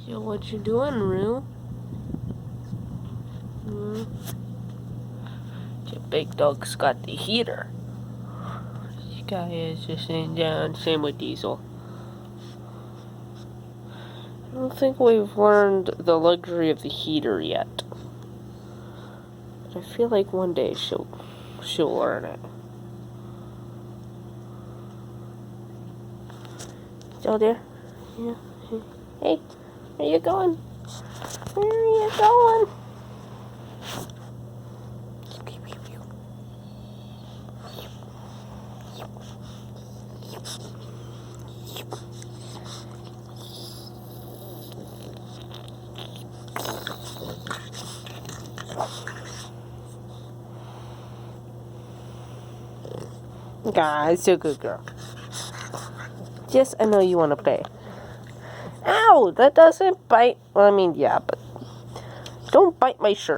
Yo, what you doing, Rue? Your big dog's got the heater. This guy is just sitting down. Same with Diesel. I don't think we've learned the luxury of the heater yet. But I feel like one day she'll learn it. Still there? Yeah. Hey, where you going? Where are you going? Guys, you're a good girl. Yes, I know you want to play. Ow! That doesn't bite. Well, I mean, yeah, but don't bite my shirt.